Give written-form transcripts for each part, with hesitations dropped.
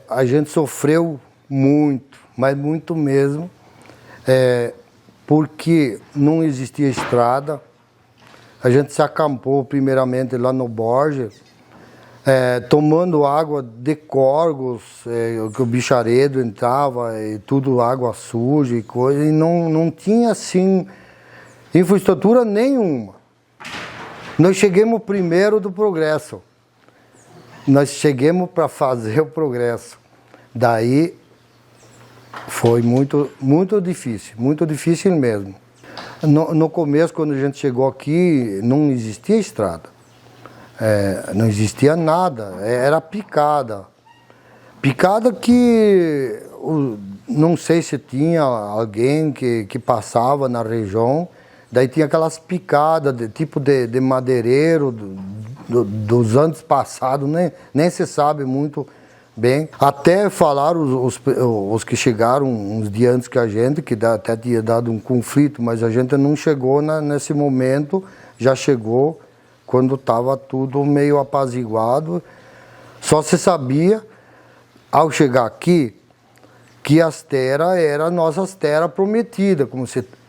A gente sofreu muito, mas muito mesmo, porque não existia estrada. A gente se acampou primeiramente lá no Borges, tomando água de córregos, que o bicharedo entrava, e tudo água suja e coisa, e não tinha assim infraestrutura nenhuma. Nós chegamos primeiro do progresso. Nós chegamos para fazer o progresso. Daí foi muito difícil mesmo. No começo, quando a gente chegou aqui, não existia estrada. Não existia nada, era picada. Picada que não sei se tinha alguém que passava na região, daí tinha aquelas picadas, tipo de madeireiro dos anos passados, nem se sabe muito bem. Até falaram os que chegaram uns dias antes que a gente, que até tinha dado um conflito, mas a gente não chegou nesse momento, já chegou quando estava tudo meio apaziguado. Só se sabia, ao chegar aqui, que as terras eram nossas terras prometidas,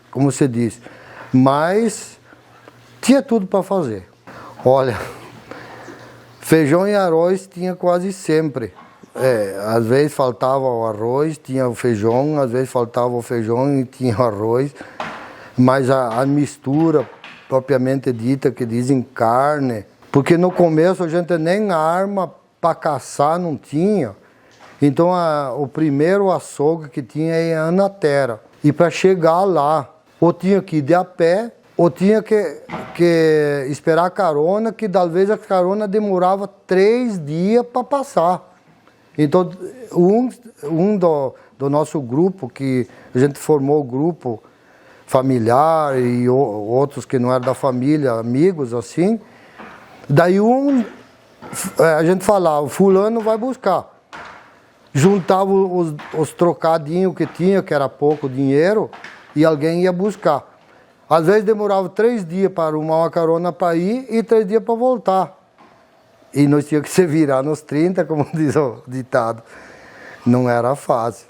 como se diz. Mas tinha tudo para fazer. Olha, feijão e arroz tinha quase sempre. Às vezes faltava o arroz, tinha o feijão, às vezes faltava o feijão e tinha o arroz. Mas a mistura propriamente dita, que dizem carne, porque no começo a gente nem arma para caçar não tinha. Então o primeiro açougue que tinha era na terra. E para chegar lá, ou tinha que ir de a pé, ou tinha que esperar a carona, que talvez a carona demorava 3 dias para passar. Então, do nosso grupo, que a gente formou o grupo familiar e outros que não eram da família, amigos assim, daí a gente falava, fulano vai buscar. Juntava os trocadinhos que tinha, que era pouco dinheiro, e alguém ia buscar. Às vezes demorava 3 dias para arrumar uma carona para ir e 3 dias para voltar. E nós tínhamos que se virar nos 30, como diz o ditado. Não era fácil.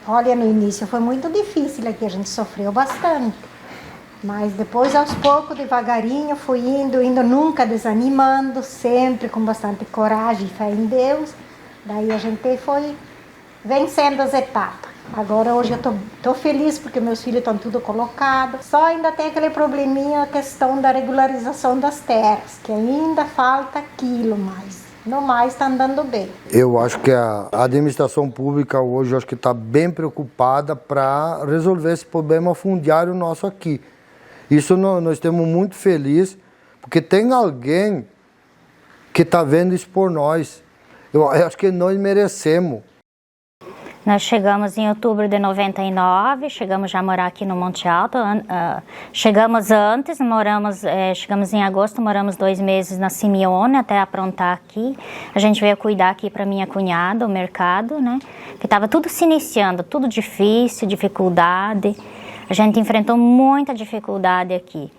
Olha, no início foi muito difícil aqui, a gente sofreu bastante. Mas depois, aos poucos, devagarinho, fui indo, nunca desanimando, sempre com bastante coragem e fé em Deus. Daí a gente foi vencendo as etapas. Agora, hoje eu tô feliz porque meus filhos estão tudo colocados. Só ainda tem aquele probleminha, a questão da regularização das terras, que ainda falta aquilo mais. No mais, está andando bem. Eu acho que a administração pública hoje está bem preocupada para resolver esse problema fundiário nosso aqui. Isso nós estamos muito felizes, porque tem alguém que está vendo isso por nós. Eu acho que nós merecemos. Nós chegamos em outubro de 99, chegamos já a morar aqui no Monte Alto. Chegamos antes, chegamos em agosto, moramos 2 meses na Simeone até aprontar aqui. A gente veio cuidar aqui para minha cunhada, o mercado, né? Que estava tudo se iniciando, tudo difícil, dificuldade. A gente enfrentou muita dificuldade aqui,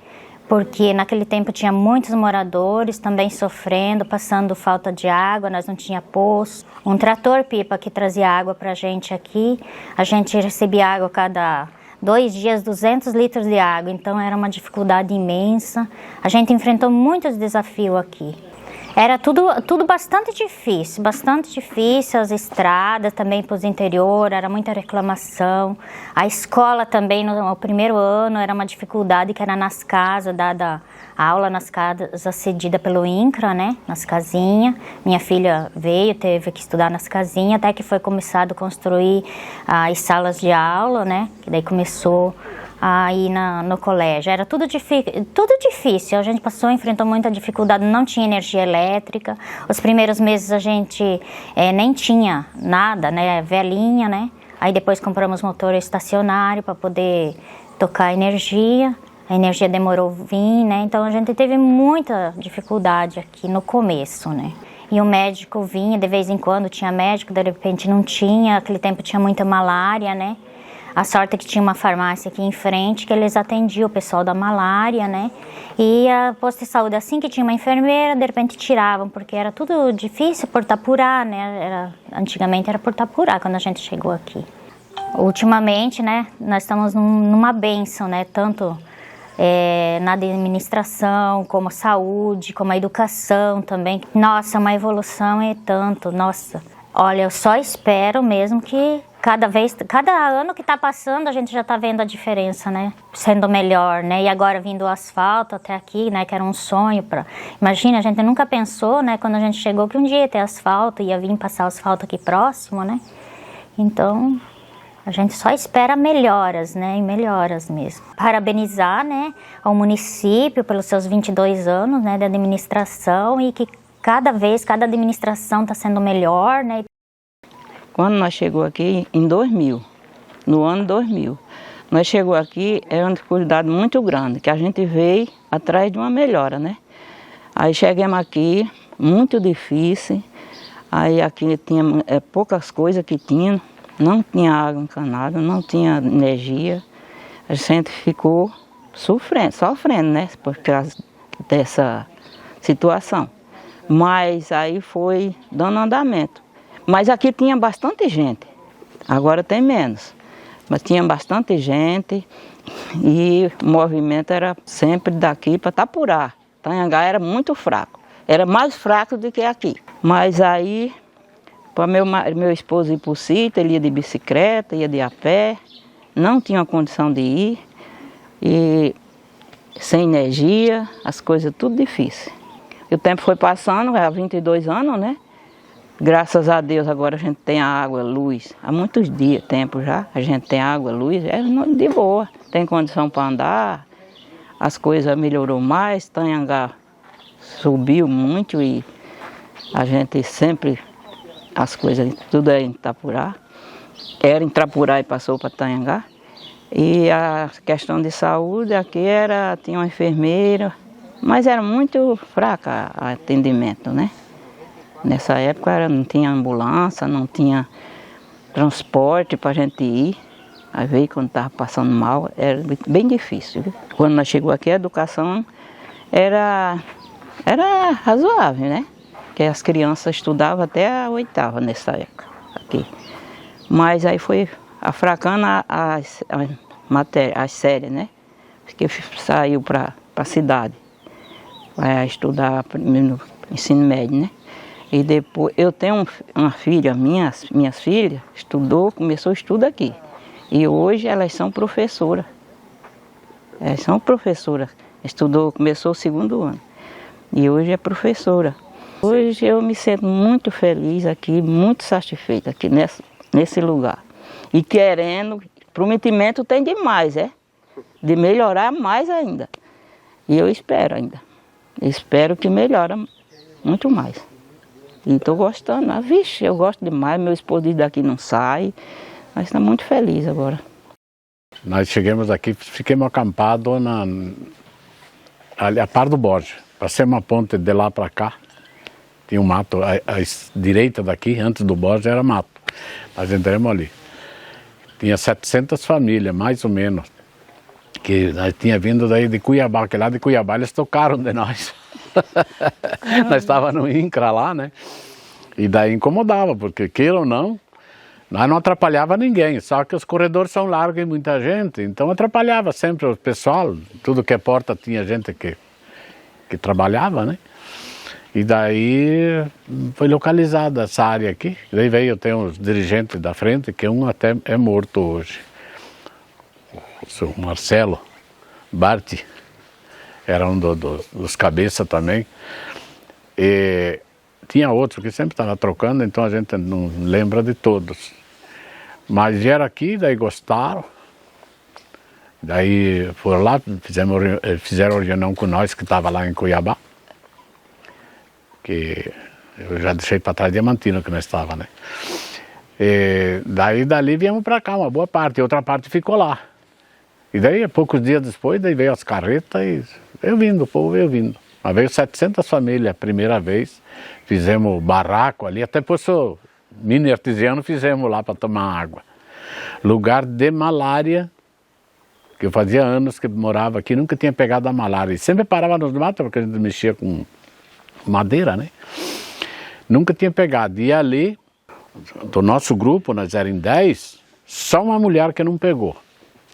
porque naquele tempo tinha muitos moradores também sofrendo, passando falta de água, nós não tinha poço. Um trator-pipa que trazia água para a gente aqui, a gente recebia água cada 2 dias, 200 litros de água, então era uma dificuldade imensa. A gente enfrentou muitos desafios aqui. Era tudo bastante difícil, as estradas também para os interior, era muita reclamação. A escola também, no primeiro ano, era uma dificuldade, que era nas casas, dada aula nas casas cedida pelo INCRA, né, nas casinhas. Minha filha teve que estudar nas casinhas, até que foi começado a construir as salas de aula, né, que daí começou aí no colégio. Era tudo difícil, a gente enfrentou muita dificuldade, não tinha energia elétrica. Os primeiros meses a gente nem tinha nada, né, velhinha, né. Aí depois compramos motor estacionário para poder tocar energia. A energia demorou a vir, né, então a gente teve muita dificuldade aqui no começo, né. E o médico vinha, de vez em quando tinha médico, de repente não tinha, aquele tempo tinha muita malária, né. A sorte é que tinha uma farmácia aqui em frente que eles atendiam o pessoal da malária, né? E a posto de saúde, assim que tinha uma enfermeira, de repente tiravam, porque era tudo difícil por Itapurá, né? Antigamente era por Itapurá quando a gente chegou aqui. Ultimamente, né, nós estamos numa bênção, né? Tanto na administração, como a saúde, como a educação também. Nossa, uma evolução é tanto, nossa. Olha, eu só espero mesmo que cada ano que está passando, a gente já está vendo a diferença, né? Sendo melhor, né? E agora vindo o asfalto até aqui, né? Que era um sonho para... Imagina, a gente nunca pensou, né? Quando a gente chegou que um dia ia ter asfalto, ia vir passar asfalto aqui próximo, né? Então, a gente só espera melhoras, né? E melhoras mesmo. Parabenizar, né? Ao município pelos seus 22 anos, né? De administração e que cada administração está sendo melhor, né? Quando nós chegamos aqui, em 2000, no ano 2000, nós chegamos aqui, era uma dificuldade muito grande, que a gente veio atrás de uma melhora, né? Aí chegamos aqui, muito difícil, aí aqui tinha poucas coisas que tinha, não tinha água encanada, não tinha energia, a gente ficou sofrendo, né? Por causa dessa situação. Mas aí foi dando andamento. Mas aqui tinha bastante gente, agora tem menos, mas tinha bastante gente e o movimento era sempre daqui para Itapurá. Itanhangá era muito fraco, era mais fraco do que aqui. Mas aí, para meu esposo ir para o sítio, ele ia de bicicleta, ia de a pé, não tinha condição de ir, e sem energia, as coisas tudo difícil. E o tempo foi passando, há 22 anos, né? Graças a Deus agora a gente tem água, luz, há muitos tempo já, a gente tem água, luz, é de boa, tem condição para andar, as coisas melhorou mais, Itanhangá subiu muito e a gente sempre, as coisas, tudo é em Itapurá, era em Itapurá e passou para Itanhangá, e a questão de saúde aqui tinha uma enfermeira, mas era muito fraca o atendimento, né? Nessa época não tinha ambulância, não tinha transporte para a gente ir. Às vezes quando estava passando mal, era bem difícil. Viu? Quando nós chegamos aqui, a educação era razoável, né? Porque as crianças estudavam até a 8ª nessa época aqui. Mas aí foi afracando as séries, né? Porque saiu para a cidade, para estudar no ensino médio, né? E depois, eu tenho uma filha, minhas filhas, começou o estudo aqui. E hoje elas são professoras. Começou o 2º ano. E hoje é professora. Hoje eu me sinto muito feliz aqui, muito satisfeita aqui nesse lugar. E querendo, prometimento tem demais, de melhorar mais ainda. E eu espero ainda. Espero que melhore muito mais. E estou gostando. Vixe, eu gosto demais. Meu esposo daqui não sai. Mas está muito feliz agora. Nós chegamos aqui, ficamos acampados a par do Borges. Passei uma ponte de lá para cá. Tinha um mato. À direita daqui, antes do Borges, era mato. Nós entramos ali. Tinha 700 famílias, mais ou menos. Que nós tinha vindo daí de Cuiabá. Que lá de Cuiabá eles tocaram de nós. Nós estávamos no INCRA lá, né? E daí incomodava, porque queira ou não, nós não atrapalhava ninguém, só que os corredores são largos e muita gente, então atrapalhava sempre o pessoal, tudo que é porta tinha gente que trabalhava, né? E daí foi localizada essa área aqui, daí veio, tem os dirigentes da frente, que um até é morto hoje, o seu Marcelo Bart. Era um dos cabeças também. E tinha outro que sempre estava trocando, então a gente não lembra de todos. Mas vieram aqui, daí gostaram. Daí foram lá, fizeram reunião com nós que estava lá em Cuiabá. Que eu já deixei para trás Diamantina que nós estava, né? E daí dali viemos para cá, uma boa parte, e outra parte ficou lá. E daí, poucos dias depois, daí veio as carretas e o povo veio vindo. Mas veio 700 famílias a primeira vez, fizemos barraco ali, até poço mini artesiano fizemos lá para tomar água. lugar de malária, que eu fazia anos que morava aqui, nunca tinha pegado a malária. E sempre parava nos matos, porque a gente mexia com madeira, né? Nunca tinha pegado. E ali, do nosso grupo, nós éramos em 10, só uma mulher que não pegou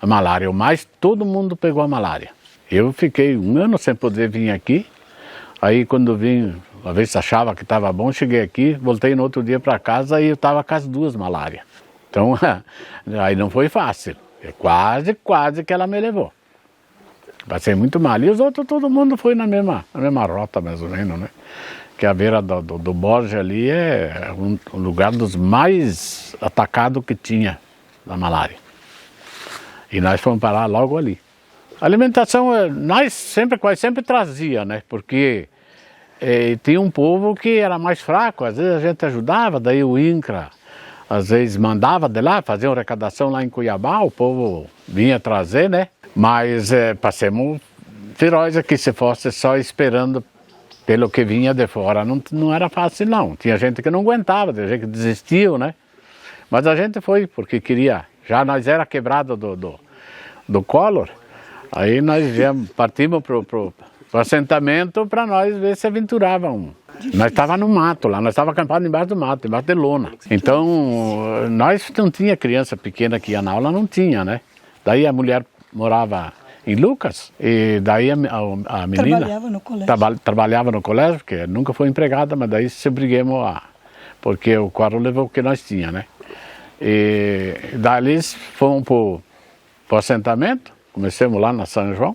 a malária. Mas todo mundo pegou a malária. Eu fiquei 1 ano sem poder vir aqui. Aí quando vim, uma vez achava que estava bom, cheguei aqui, voltei no outro dia para casa e eu estava com as 2 malárias. Então, aí não foi fácil. Quase que ela me levou. Passei muito mal. E os outros, todo mundo foi na mesma rota, mais ou menos, né? Que a beira do Borges ali é um lugar dos mais atacados que tinha da malária. E nós fomos parar logo ali. A alimentação, nós quase sempre trazia, né? Porque tinha um povo que era mais fraco, às vezes a gente ajudava, daí o INCRA às vezes mandava de lá, fazia uma arrecadação lá em Cuiabá, o povo vinha trazer, né? Mas passamos feroz aqui, se fosse só esperando pelo que vinha de fora, não era fácil não. Tinha gente que não aguentava, tinha gente que desistiu, né? Mas a gente foi, porque queria, já nós era quebrado do Collor, aí nós partimos pro assentamento para nós ver se aventuravam. Nós estávamos no mato lá, nós estávamos acampados embaixo do mato, embaixo de lona. Então, nós não tinha criança pequena que ia na aula, não tinha, né? Daí a mulher morava em Lucas, e daí a menina trabalhava no colégio. Trabalhava no colégio, porque nunca foi empregada, mas daí se briguemos lá, porque o quadro levou o que nós tinha, né? E daí fomos pro assentamento, começamos lá na São João,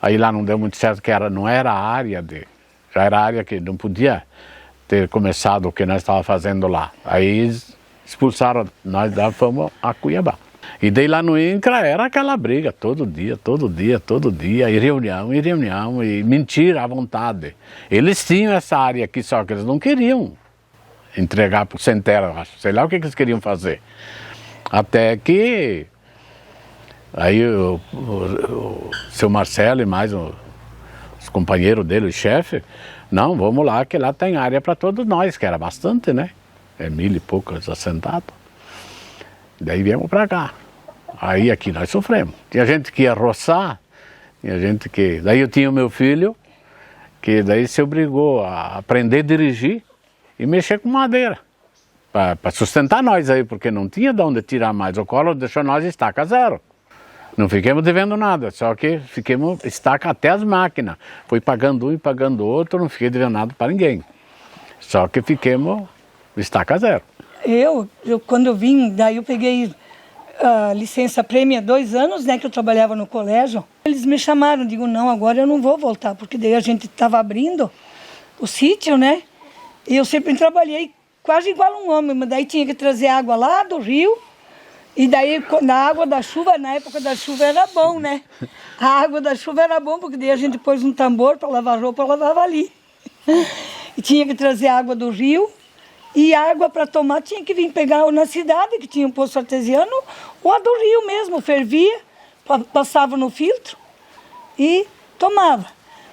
aí lá não deu muito certo, que não era a área já era a área que não podia ter começado o que nós estávamos fazendo lá. Aí expulsaram, nós fomos a Cuiabá. E daí lá no INCRA era aquela briga, todo dia, e reunião, e mentira à vontade. Eles tinham essa área aqui, só que eles não queriam entregar para o sem terra, acho. Sei lá o que eles queriam fazer. Até que aí o seu Marcelo e mais os companheiros dele, o chefe, não, vamos lá, que lá tem área para todos nós, que era bastante, né? 1000 e poucos assentados. Daí viemos para cá. Aí aqui nós sofremos. Tinha gente que ia roçar, tinha gente que... Daí eu tinha o meu filho, que daí se obrigou a aprender a dirigir e mexer com madeira. Para sustentar nós aí, porque não tinha de onde tirar mais. O Collor deixou nós estaca zero. Não ficamos devendo nada, só que ficamos estaca até as máquinas. Fui pagando um e pagando outro, não fiquei devendo nada para ninguém. Só que ficamos estaca zero. Eu quando eu vim, daí eu peguei licença prêmio há 2 anos, né, que eu trabalhava no colégio. Eles me chamaram, digo, não, agora eu não vou voltar, porque daí a gente estava abrindo o sítio, né, e eu sempre trabalhei quase igual um homem, mas daí tinha que trazer água lá do rio, e daí na água da chuva, na época da chuva era bom, né, a água da chuva era bom, porque daí a gente pôs um tambor para lavar roupa, eu lavava ali. E tinha que trazer água do rio, e água para tomar tinha que vir pegar ou na cidade, que tinha um poço artesiano, ou a do rio mesmo, fervia, passava no filtro e tomava.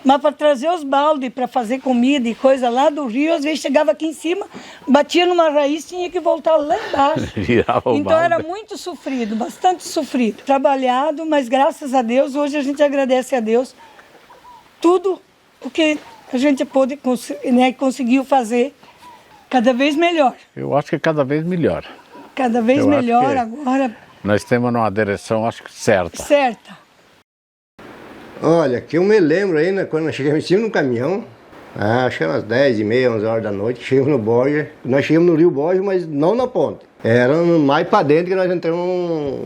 Mas para trazer os baldes, para fazer comida e coisa lá do rio, às vezes chegava aqui em cima, batia numa raiz, tinha que voltar lá embaixo. Então era muito sofrido, bastante sofrido. Trabalhado, mas graças a Deus, hoje a gente agradece a Deus tudo o que a gente pôde, né, conseguiu fazer. Cada vez melhor. Eu acho que cada vez melhor. Cada vez melhor agora. Nós temos uma direção, acho que certa. Certa. Olha, que eu me lembro ainda, quando nós chegamos em cima no caminhão, acho que eram as 10h30, 11 horas da noite, chegamos no Borges. Nós chegamos no rio Borges, mas não na ponte. Era mais para dentro que nós entramos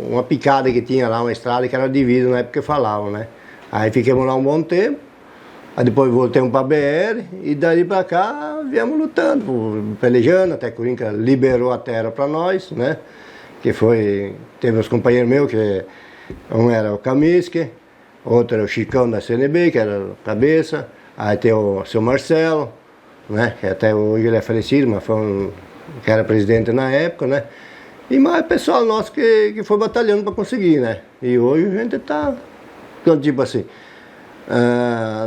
uma picada que tinha lá, uma estrada que era divisa na época que falavam, né? Aí ficamos lá um bom tempo. Aí depois voltamos para a BR e dali para cá viemos lutando, pelejando, até que o INCRA liberou a terra para nós, né? Que foi, teve uns companheiros meus, que um era o Camisque, outro era o Chicão da CNB, que era o cabeça, aí tem o seu Marcelo, né? Que até hoje ele é falecido, mas foi que era presidente na época, né? E mais pessoal nosso que foi batalhando para conseguir, né? E hoje a gente está, tipo assim...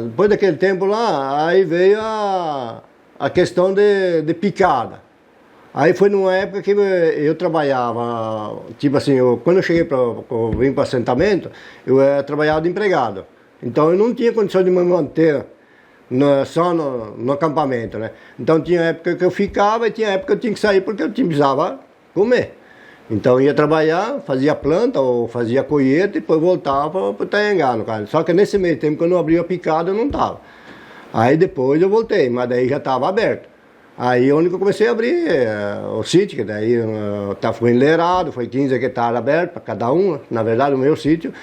depois daquele tempo lá, aí veio a questão de picada. Aí foi numa época que eu trabalhava, tipo assim, quando eu cheguei eu vim para assentamento, eu trabalhava de empregado. Então eu não tinha condição de me manter só no acampamento, né? Então tinha época que eu ficava e tinha época que eu tinha que sair porque eu precisava comer. Então eu ia trabalhar, fazia planta ou fazia colheita e depois voltava para o Itanhangá, no caso. Só que nesse meio tempo, quando eu abri a picada, eu não estava. Aí depois eu voltei, mas daí já estava aberto. Aí onde eu comecei a abrir o sítio, que daí foi enleirado, foi 15 hectares aberto para cada um. Na verdade, o meu sítio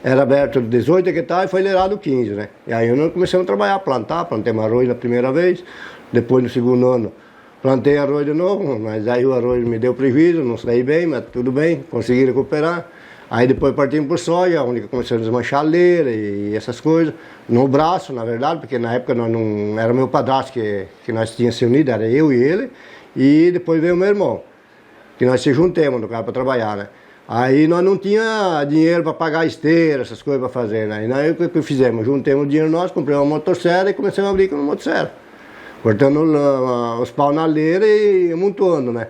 era aberto 18 hectares e foi enleirado 15, né? E aí eu comecei a trabalhar, plantei arroz na primeira vez, depois no segundo ano plantei arroz de novo, mas aí o arroz me deu prejuízo, não saí bem, mas tudo bem, consegui recuperar. Aí depois partimos por soja, onde começamos a desmanchar a leira e essas coisas. No braço, na verdade, porque na época nós não era meu padrasto que nós tínhamos se unido, era eu e ele. E depois veio o meu irmão, que nós se juntamos no cara para trabalhar, né? Aí nós não tinha dinheiro para pagar esteira, essas coisas para fazer, né? E nós o que fizemos? Juntamos o dinheiro nós, compramos uma motosserra e começamos a abrir com uma motosserra. Cortando os pau na leira e amontoando, né?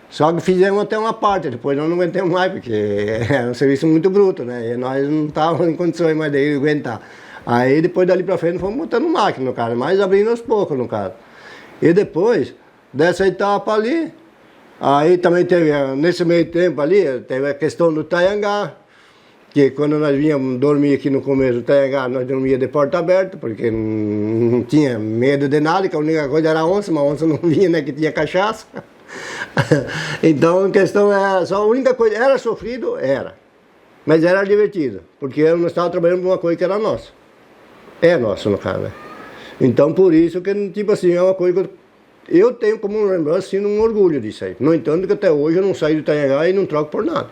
Só que fizemos até uma parte, depois nós não aguentamos mais, porque é um serviço muito bruto, né? E nós não estávamos em condições mais de aguentar. Aí depois dali para frente fomos montando máquina, no caso, mas abrindo aos poucos, no caso. E depois dessa etapa ali, aí também teve, nesse meio tempo ali, teve a questão do Itanhangá, que quando nós vínhamos dormir aqui no começo do Itanhangá, nós dormíamos de porta aberta, porque não tinha medo de nada, que a única coisa era a onça, mas a onça não vinha, né, que tinha cachaça. Então a questão é, só a única coisa, era sofrido? Era. Mas era divertido, porque nós estávamos trabalhando com uma coisa que era nossa. É nossa, no caso, né? Então por isso que, tipo assim, é uma coisa que eu tenho como lembrança, assim, um orgulho disso aí. No entanto, que até hoje eu não saio do Itanhangá e não troco por nada.